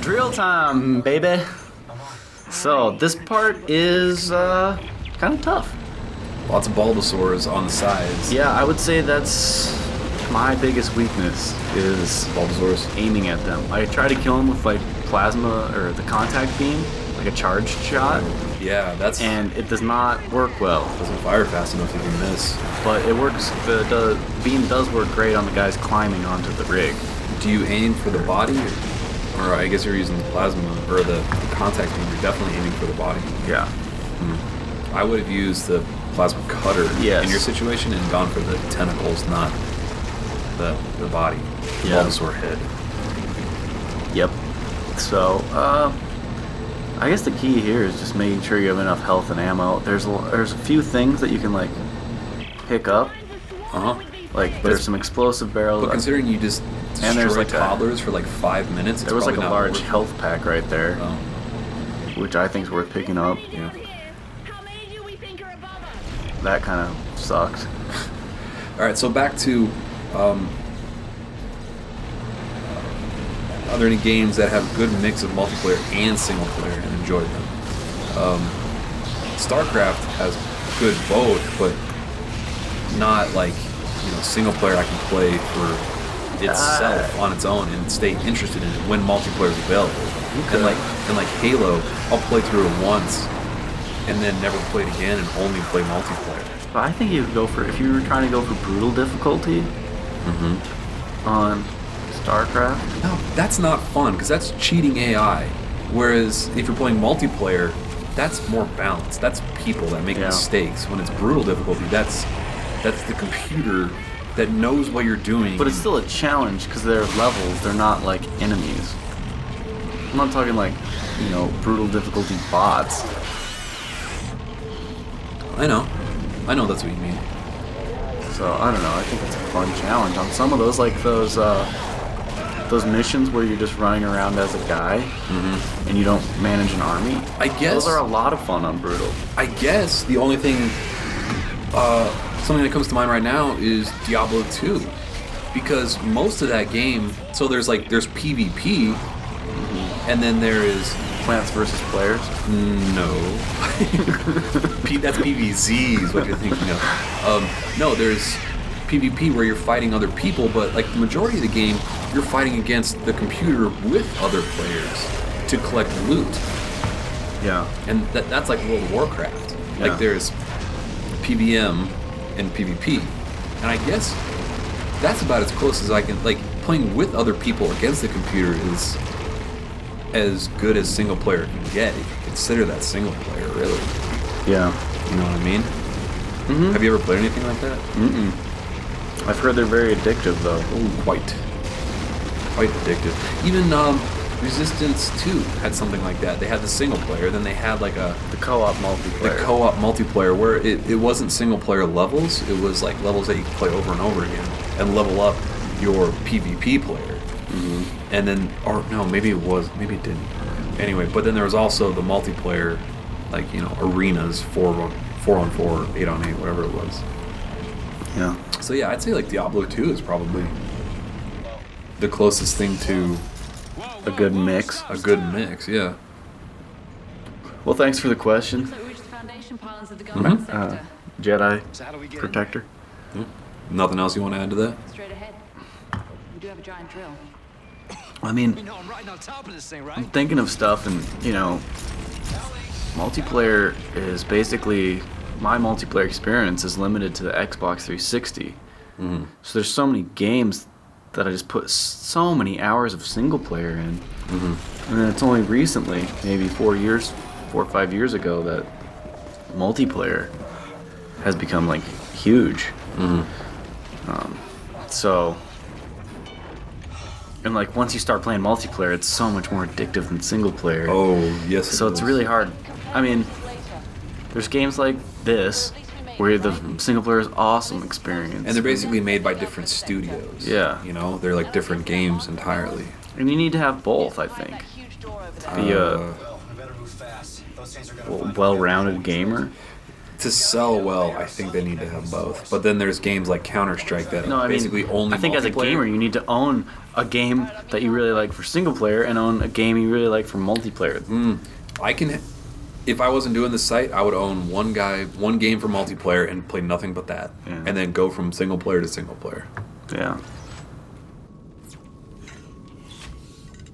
Drill time, baby. So this part is kind of tough. Lots of Bulbasaurs on the sides. Yeah, I would say that's my biggest weakness is Bulbasaurs. aiming at them. I try to kill them with like plasma or the contact beam, like a charged shot, Yeah, that's... and it does not work well. doesn't fire fast enough to even miss. But it works. The beam does work great on the guys climbing onto the rig. Do you aim for the body? Or I guess you're using the plasma, or the contact beam. You're definitely aiming for the body. Yeah. I would have used the plasma cutter Yes. in your situation and gone for the tentacles, not the body. The Yeah. Bulbasaur head. Yep. So, I guess the key here is just making sure you have enough health and ammo. There's a few things that you can like pick up. Uh-huh. Like there's some explosive barrels. But considering you just And there's destroyed like toddlers for like 5 minutes, it's there was like a probably not large worth it. health pack right there, Oh, which I think is worth picking up. yeah. That kind of sucked. All right, so back to are there any games that have a good mix of multiplayer and single player and enjoyed them? StarCraft has good both, but not like single player I can play for itself on its own and stay interested in it when multiplayer is available. Okay. And like Halo, I'll play through it once and then never play it again and only play multiplayer. But I think you could go for, if you were trying to go for brutal difficulty on StarCraft. No, that's not fun because that's cheating AI. Whereas if you're playing multiplayer, that's more balanced. That's people that make mistakes. When it's brutal difficulty, that's the computer that knows what you're doing. But it's still a challenge because they're levels. They're not like enemies. I'm not talking like, brutal difficulty bots. I know that's what you mean. So I don't know. I think it's a fun challenge on some of those, like those missions where you're just running around as a guy and you don't manage an army. I guess Those are a lot of fun on brutal. I guess the only thing, something that comes to mind right now is Diablo 2, because most of that game. So there's PvP, and then there is Plants versus players. no. That's PvZ is what you're thinking of. No, there's PvP where you're fighting other people, but like the majority of the game, you're fighting against the computer with other players to collect loot. Yeah. And that's like World of Warcraft. Yeah. Like there's PvM and PvP. And I guess that's about as close as I can, like playing with other people against the computer is as good as single player can get if you consider that single player, really. Yeah. You know what I mean? Mm-hmm. Have you ever played anything like that? I've heard they're very addictive though. Oh, quite addictive. Even Resistance 2 had something like that. They had the single player, then they had like The co-op multiplayer. the co-op multiplayer where it wasn't single player levels, it was like levels that you could play over and over again and level up your PvP player. And then, or no, maybe it didn't. Anyway, but then there was also the multiplayer, like, arenas, 4-on-4, 8-on-8, whatever it was. Yeah. So yeah, I'd say like Diablo 2 is probably the closest thing to A good mix. a good mix, yeah. Well, thanks for the question, Jedi Protector. Nothing else you want to add to that? Straight ahead. We do have a giant drill. I mean, I'm riding on top of this thing, right? I'm thinking of stuff, and multiplayer is basically, my multiplayer experience is limited to the Xbox 360. So there's so many games that I just put so many hours of single player in. And then it's only recently, maybe 4 or 5 years ago, that multiplayer has become like huge. So, and like once you start playing multiplayer, it's so much more addictive than single player. Oh, yes. So it's really hard. I mean, there's games like this where the single player is awesome experience. And they're basically made by different studios. Yeah. They're like different games entirely. And you need to have both, I think. To be a well-rounded gamer. to sell well, I think they need to have both. But then there's games like Counter-Strike that basically only I think as a multiplayer. gamer, you need to own a game that you really like for single player and own a game you really like for multiplayer. I can, if I wasn't doing this site, I would own one game for multiplayer and play nothing but that, Yeah. and then go from single player to single player. Yeah.